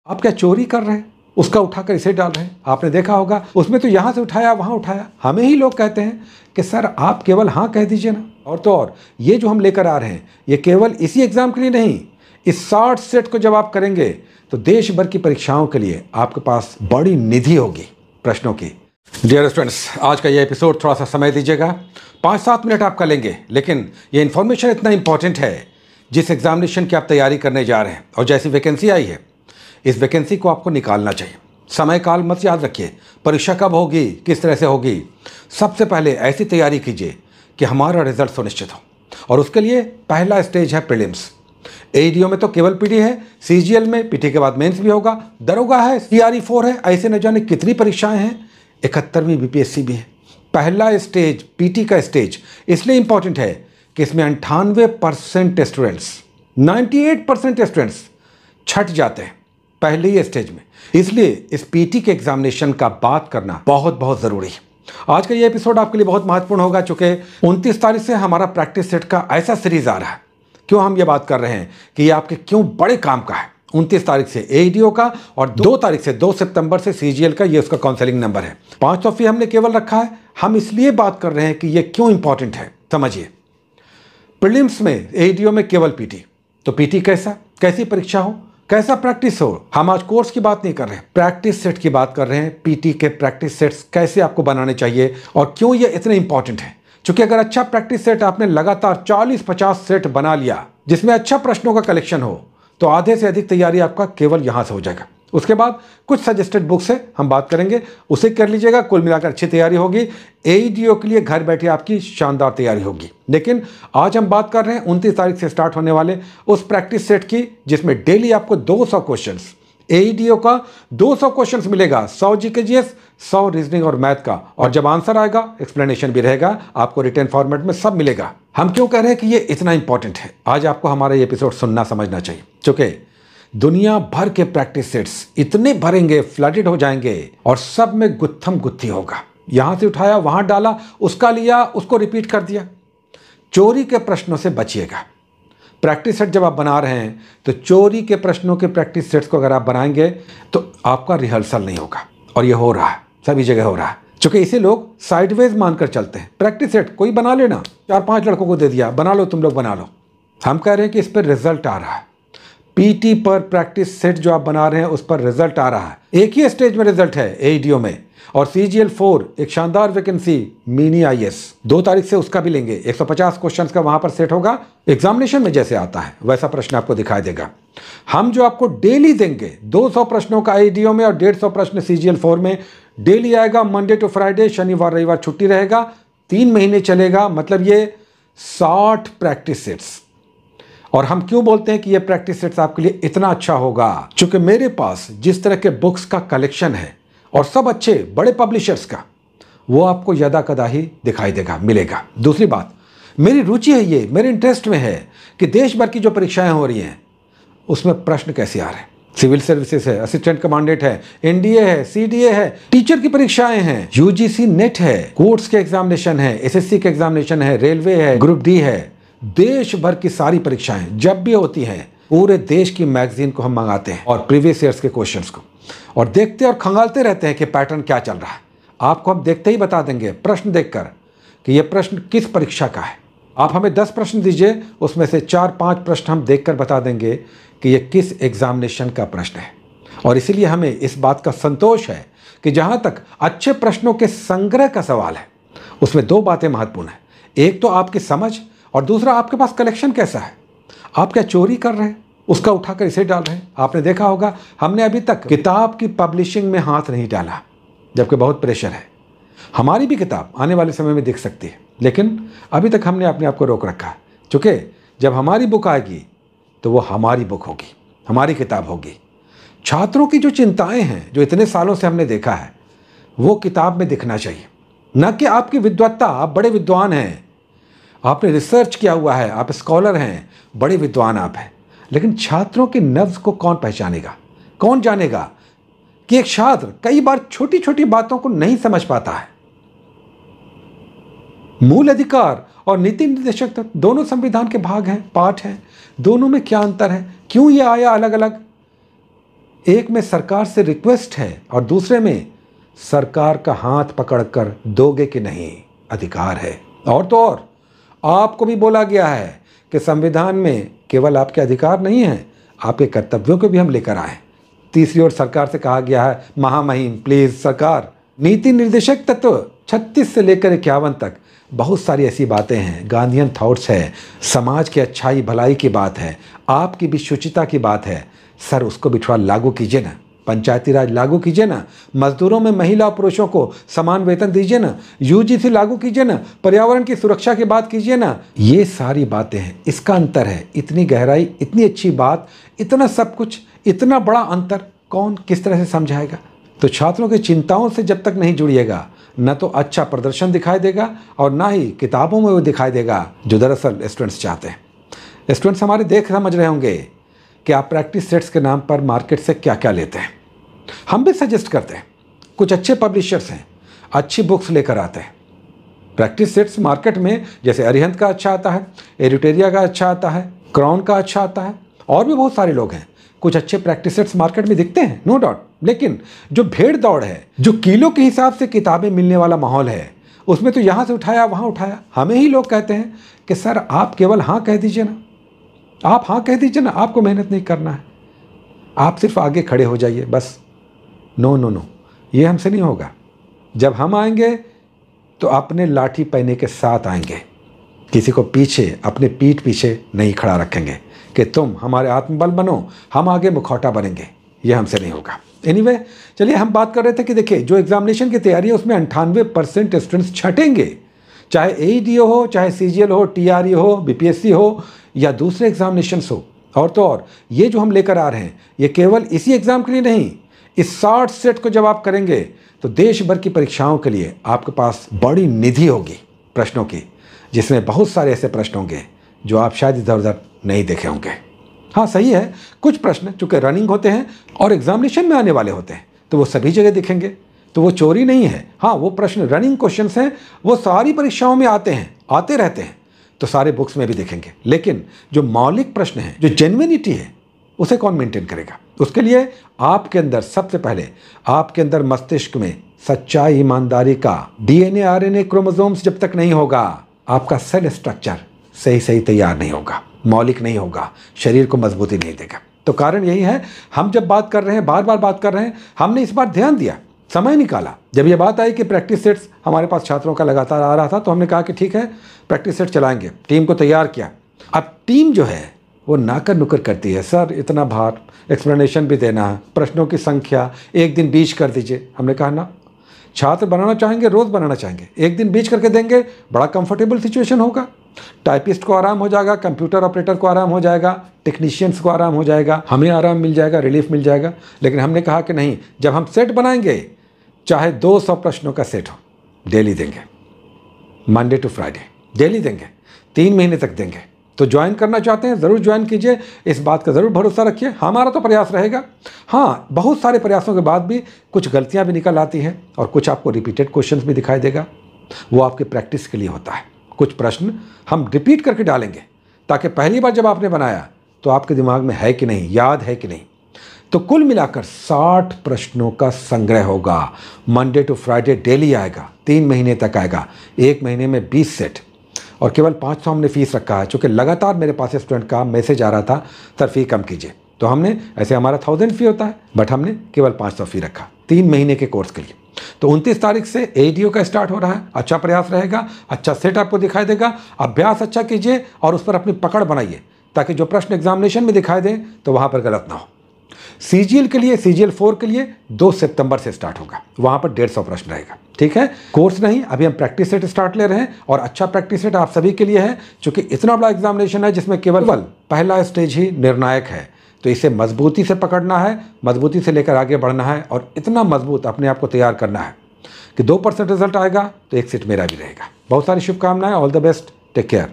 आप क्या चोरी कर रहे हैं, उसका उठाकर इसे डाल रहे हैं। आपने देखा होगा उसमें तो यहाँ से उठाया वहाँ उठाया। हमें ही लोग कहते हैं कि सर आप केवल हाँ कह दीजिए ना। और तो और ये जो हम लेकर आ रहे हैं ये केवल इसी एग्जाम के लिए नहीं, इस 60 सेट को जब आप करेंगे तो देश भर की परीक्षाओं के लिए आपके पास बड़ी निधि होगी प्रश्नों की। डियर स्टूडेंट्स, आज का ये एपिसोड थोड़ा सा समय दीजिएगा, 5-7 मिनट आपका लेंगे, लेकिन ये इन्फॉर्मेशन इतना इंपॉर्टेंट है जिस एग्जामिनेशन की आप तैयारी करने जा रहे हैं और जैसी वैकेंसी आई है इस वैकेंसी को आपको निकालना चाहिए। समय काल मत याद रखिए, परीक्षा कब होगी, किस तरह से होगी। सबसे पहले ऐसी तैयारी कीजिए कि हमारा रिजल्ट सुनिश्चित हो, और उसके लिए पहला स्टेज है प्रीलिम्स। एडीओ में तो केवल पीटी है, सीजीएल में पीटी के बाद मेंस भी होगा, दरोगा है, सीआरई 4 है, ऐसे न जाने कितनी परीक्षाएं हैं, 71वीं बीपीएससी भी है। पहला स्टेज पीटी का स्टेज इसलिए इंपॉर्टेंट है कि इसमें 98% स्टूडेंट्स 98% स्टूडेंट्स छट जाते हैं पहले ही स्टेज में। इसलिए इस पीटी के एग्जामिनेशन का बात करना बहुत बहुत ज़रूरी है। आज का ये एपिसोड आपके लिए बहुत महत्वपूर्ण होगा, चूंकि 29 तारीख से हमारा प्रैक्टिस सेट का ऐसा सीरीज आ रहा है। क्यों हम ये बात कर रहे हैं कि ये आपके क्यों बड़े काम का है। 29 तारीख से एडीओ का और 2 तारीख से 2 सितंबर से सीजीएल का, ये उसका काउंसलिंग नंबर है। 500 फी हमने केवल रखा है। हम इसलिए बात कर रहे हैं कि ये क्यों इंपॉर्टेंट है, समझिए। प्रीलिम्स में एडीओ में केवल पीटी, तो पीटी कैसी परीक्षा हो, कैसा प्रैक्टिस हो। हम आज कोर्स की बात नहीं कर रहे हैं, प्रैक्टिस सेट की बात कर रहे हैं। पीटी के प्रैक्टिस सेट्स कैसे आपको बनाने चाहिए और क्यों ये इतने इंपॉर्टेंट है। क्योंकि अगर अच्छा प्रैक्टिस सेट आपने लगातार 40-50 सेट बना लिया जिसमें अच्छा प्रश्नों का कलेक्शन हो, तो आधे से अधिक तैयारी आपका केवल यहां से हो जाएगा। उसके बाद कुछ सजेस्टेड बुक्स है, हम बात करेंगे, उसे कर लीजिएगा। कुल मिलाकर अच्छी तैयारी होगी। एडीओ के लिए घर बैठे आपकी शानदार तैयारी होगी। लेकिन आज हम बात कर रहे हैं 29 तारीख से स्टार्ट होने वाले उस प्रैक्टिस सेट की जिसमें डेली आपको 200 क्वेश्चंस, एडीओ का 200 क्वेश्चंस मिलेगा, 100 जीकेजीएस, 100 रीजनिंग और मैथ का, और जब आंसर आएगा एक्सप्लेनेशन भी रहेगा, आपको रिटन फॉर्मेट में सब मिलेगा। हम क्यों कह रहे हैं कि ये इतना इंपॉर्टेंट है, आज आपको हमारा ये एपिसोड सुनना समझना चाहिए। चूंकि दुनिया भर के प्रैक्टिस सेट्स इतने भरेंगे, फ्लडेड हो जाएंगे, और सब में गुत्थम गुत्थी होगा। यहां से उठाया वहां डाला, उसका लिया उसको रिपीट कर दिया। चोरी के प्रश्नों से बचिएगा। प्रैक्टिस सेट जब आप बना रहे हैं तो चोरी के प्रश्नों के प्रैक्टिस सेट्स को अगर आप बनाएंगे तो आपका रिहर्सल नहीं होगा, और ये हो रहा है, सभी जगह हो रहा है। क्योंकि इसे लोग साइडवेज मानकर चलते हैं। प्रैक्टिस सेट कोई बना लेना, 4-5 लड़कों को दे दिया, बना लो, तुम लोग बना लो। हम कह रहे हैं कि इस पर रिजल्ट आ रहा है। पीटी पर प्रैक्टिस सेट जो आप बना रहे हैं उस पर रिजल्ट आ रहा है। एक ही स्टेज में रिजल्ट है एडीओ में, और सीजीएल 4 एक शानदार वैकेंसी मिनी आईएएस 2 तारीख से उसका भी लेंगे। 150 क्वेश्चंस का वहां पर सेट होगा। एग्जामिनेशन में जैसे आता है वैसा प्रश्न आपको दिखाई देगा। हम जो आपको डेली देंगे 200 प्रश्नों का एडीओ में और 150 प्रश्न सीजीएल 4 में, डेली आएगा मंडे टू फ्राइडे, शनिवार रविवार छुट्टी रहेगा, 3 महीने चलेगा। मतलब ये 60 प्रैक्टिस सेट्स। और हम क्यों बोलते हैं कि ये प्रैक्टिस सेट्स आपके लिए इतना अच्छा होगा, क्योंकि मेरे पास जिस तरह के बुक्स का कलेक्शन है और सब अच्छे बड़े पब्लिशर्स का, वो आपको यदा कदा ही दिखाई देगा, मिलेगा। दूसरी बात, मेरी रुचि है, ये मेरे इंटरेस्ट में है कि देश भर की जो परीक्षाएं हो रही हैं उसमें प्रश्न कैसे आ रहे हैं। सिविल सर्विसेज है, असिस्टेंट कमांडेंट है, एनडीए है, सीडीए है, टीचर की परीक्षाएं हैं, यूजीसी नेट है, कोर्ट्स के एग्जामिनेशन है, एसएससी के एग्जामिनेशन है, रेलवे है, ग्रुप डी है। देश भर की सारी परीक्षाएं जब भी होती हैं, पूरे देश की मैगजीन को हम मंगाते हैं और प्रीवियस ईयर्स के क्वेश्चंस को, और देखते और खंगालते रहते हैं कि पैटर्न क्या चल रहा है। आपको हम देखते ही बता देंगे प्रश्न देखकर कि यह प्रश्न किस परीक्षा का है। आप हमें 10 प्रश्न दीजिए, उसमें से 4-5 प्रश्न हम देखकर बता देंगे कि यह किस एग्जामिनेशन का प्रश्न है। और इसीलिए हमें इस बात का संतोष है कि जहां तक अच्छे प्रश्नों के संग्रह का सवाल है उसमें 2 बातें महत्वपूर्ण है। एक तो आपकी समझ, और दूसरा आपके पास कलेक्शन कैसा है। आप क्या चोरी कर रहे हैं, उसका उठाकर इसे डाल रहे हैं। आपने देखा होगा हमने अभी तक किताब की पब्लिशिंग में हाथ नहीं डाला, जबकि बहुत प्रेशर है। हमारी भी किताब आने वाले समय में दिख सकती है, लेकिन अभी तक हमने अपने आप को रोक रखा है। क्योंकि जब हमारी बुक आएगी तो वो हमारी बुक होगी, हमारी किताब होगी। छात्रों की जो चिंताएं हैं, जो इतने सालों से हमने देखा है, वो किताब में दिखना चाहिए। न कि आपकी विद्वत्ता, आप बड़े विद्वान हैं, आपने रिसर्च किया हुआ है, आप स्कॉलर हैं, बड़े विद्वान आप हैं, लेकिन छात्रों के नब्ज को कौन पहचानेगा, कौन जानेगा कि एक छात्र कई बार छोटी छोटी बातों को नहीं समझ पाता है। मूल अधिकार और नीति निर्देशक तत्व दोनों संविधान के भाग हैं, पार्ट हैं। दोनों में क्या अंतर है, क्यों ये आया अलग अलग, एक में सरकार से रिक्वेस्ट है और दूसरे में सरकार का हाथ पकड़कर दोगे कि नहीं अधिकार है। और तो और आपको भी बोला गया है कि संविधान में केवल आपके अधिकार नहीं हैं, आपके कर्तव्यों को भी हम लेकर आए। तीसरी ओर सरकार से कहा गया है महामहिम प्लीज सरकार। नीति निर्देशक तत्व 36 से लेकर 51 तक बहुत सारी ऐसी बातें हैं, गांधीयन थॉट्स है, समाज की अच्छाई भलाई की बात है, आपकी भी शुचिता की बात है। सर उसको भी थोड़ा लागू कीजिए ना, पंचायती राज लागू कीजिए ना, मजदूरों में महिला और पुरुषों को समान वेतन दीजिए ना, यूजीसी लागू कीजिए ना, पर्यावरण की सुरक्षा की बात कीजिए ना। ये सारी बातें हैं, इसका अंतर है। इतनी गहराई, इतनी अच्छी बात, इतना सब कुछ, इतना बड़ा अंतर कौन किस तरह से समझाएगा। तो छात्रों की चिंताओं से जब तक नहीं जुड़िएगा, न तो अच्छा प्रदर्शन दिखाई देगा और ना ही किताबों में वो दिखाई देगा जो दरअसल स्टूडेंट्स चाहते हैं। स्टूडेंट्स हमारे देख समझ रहे होंगे कि आप प्रैक्टिस सेट्स के नाम पर मार्केट से क्या क्या लेते हैं। हम भी सजेस्ट करते हैं, कुछ अच्छे पब्लिशर्स हैं, अच्छी बुक्स लेकर आते हैं। प्रैक्टिस सेट्स मार्केट में जैसे अरिहंत का अच्छा आता है, एरिटेरिया का अच्छा आता है, क्राउन का अच्छा आता है, और भी बहुत सारे लोग हैं। कुछ अच्छे प्रैक्टिस सेट्स मार्केट में दिखते हैं, नो डाउट। लेकिन जो भीड़ दौड़ है, जो किलो के हिसाब से किताबें मिलने वाला माहौल है, उसमें तो यहाँ से उठाया वहाँ उठाया। हमें ही लोग कहते हैं कि सर आप केवल हाँ कह दीजिए ना, आप हाँ कह दीजिए ना, आपको मेहनत नहीं करना है, आप सिर्फ आगे खड़े हो जाइए बस। नो नो नो, ये हमसे नहीं होगा। जब हम आएंगे तो अपने लाठी पहने के साथ आएंगे, किसी को पीछे अपने पीठ पीछे नहीं खड़ा रखेंगे कि तुम हमारे आत्मबल बनो, हम आगे मुखौटा बनेंगे। ये हमसे नहीं होगा। एनीवे, चलिए हम बात कर रहे थे कि देखिए जो एग्जामिनेशन की तैयारी है उसमें 98% स्टूडेंट्स छटेंगे, चाहे एईडीओ हो, चाहे सीजीएल हो, टीआरई हो, बीपीएससी हो या दूसरे एग्जामिनेशंस हो। और तो और ये जो हम लेकर आ रहे हैं ये केवल इसी एग्ज़ाम के लिए नहीं, इस 60 सेट को जब आप करेंगे तो देश भर की परीक्षाओं के लिए आपके पास बड़ी निधि होगी प्रश्नों की, जिसमें बहुत सारे ऐसे प्रश्न होंगे जो आप शायद इधर उधर नहीं देखे होंगे। हाँ सही है, कुछ प्रश्न चूँकि रनिंग होते हैं और एग्जामिनेशन में आने वाले होते हैं तो वो सभी जगह दिखेंगे, तो वो चोरी नहीं है। हाँ वो प्रश्न रनिंग क्वेश्चंस हैं, वो सारी परीक्षाओं में आते हैं, आते रहते हैं, तो सारे बुक्स में भी दिखेंगे। लेकिन जो मौलिक प्रश्न है, जो जेन्युइनिटी है, उसे कौन मेंटेन करेगा? उसके लिए आपके अंदर सबसे पहले आपके अंदर मस्तिष्क में सच्चाई ईमानदारी का डीएनए आरएनए क्रोमोसोम्स जब तक नहीं होगा, आपका सेल स्ट्रक्चर सही तैयार नहीं होगा, मौलिक नहीं होगा, शरीर को मजबूती नहीं देगा। तो कारण यही है, हम जब बात कर रहे हैं, बार बार बात कर रहे हैं, हमने इस बार ध्यान दिया, समय निकाला। जब ये बात आई कि प्रैक्टिस सेट्स हमारे पास छात्रों का लगातार आ रहा था तो हमने कहा कि ठीक है प्रैक्टिस सेट चलाएंगे, टीम को तैयार किया। अब टीम जो है वो नाकर नुकर करती है, सर इतना भार, एक्सप्लेनेशन भी देना है, प्रश्नों की संख्या, एक दिन बीच कर दीजिए। हमने कहा ना, छात्र बनाना चाहेंगे, रोज़ बनाना चाहेंगे, एक दिन बीच करके देंगे, बड़ा कंफर्टेबल सिचुएशन होगा, टाइपिस्ट को आराम हो जाएगा, कंप्यूटर ऑपरेटर को आराम हो जाएगा, टेक्नीशियंस को आराम हो जाएगा, हमें आराम मिल जाएगा, रिलीफ मिल जाएगा। लेकिन हमने कहा कि नहीं, जब हम सेट बनाएंगे चाहे 200 प्रश्नों का सेट हो, डेली देंगे, मंडे टू फ्राइडे डेली देंगे, 3 महीने तक देंगे। तो ज्वाइन करना चाहते हैं ज़रूर ज्वाइन कीजिए, इस बात का ज़रूर भरोसा रखिए, हमारा तो प्रयास रहेगा। हाँ बहुत सारे प्रयासों के बाद भी कुछ गलतियां भी निकल आती हैं और कुछ आपको रिपीटेड क्वेश्चंस भी दिखाई देगा, वो आपके प्रैक्टिस के लिए होता है। कुछ प्रश्न हम रिपीट करके डालेंगे ताकि पहली बार जब आपने बनाया तो आपके दिमाग में है कि नहीं, याद है कि नहीं। तो कुल मिलाकर 60 प्रश्नों का संग्रह होगा, मंडे टू फ्राइडे डेली आएगा, 3 महीने तक आएगा, 1 महीने में 20 सेट, और केवल 500 हमने फीस रखा है। चूँकि लगातार मेरे पास स्टूडेंट का मैसेज आ रहा था सर फ़ी कम कीजिए, तो हमने, ऐसे हमारा 1000 फ़ी होता है बट हमने केवल 500 फ़ी रखा 3 महीने के कोर्स के लिए। तो 29 तारीख से एडीओ का स्टार्ट हो रहा है, अच्छा प्रयास रहेगा, अच्छा सेट आपको दिखाई देगा, अभ्यास अच्छा कीजिए और उस पर अपनी पकड़ बनाइए ताकि जो प्रश्न एग्जामिनेशन में दिखाई दें तो वहाँ पर गलत ना हो। सीजीएल के लिए, सीजीएल 4 के लिए 2 सितंबर से स्टार्ट होगा, वहाँ पर 150 प्रश्न रहेगा, ठीक है। कोर्स नहीं, अभी हम प्रैक्टिस सेट स्टार्ट ले रहे हैं और अच्छा प्रैक्टिस सेट आप सभी के लिए है, क्योंकि इतना बड़ा एग्जामिनेशन है जिसमें केवल पहला स्टेज ही निर्णायक है। तो इसे मजबूती से पकड़ना है, मजबूती से लेकर आगे बढ़ना है और इतना मजबूत अपने आप को तैयार करना है कि 2% रिजल्ट आएगा तो 1 सीट मेरा भी रहेगा। बहुत सारी शुभकामनाएं, all the best, take care.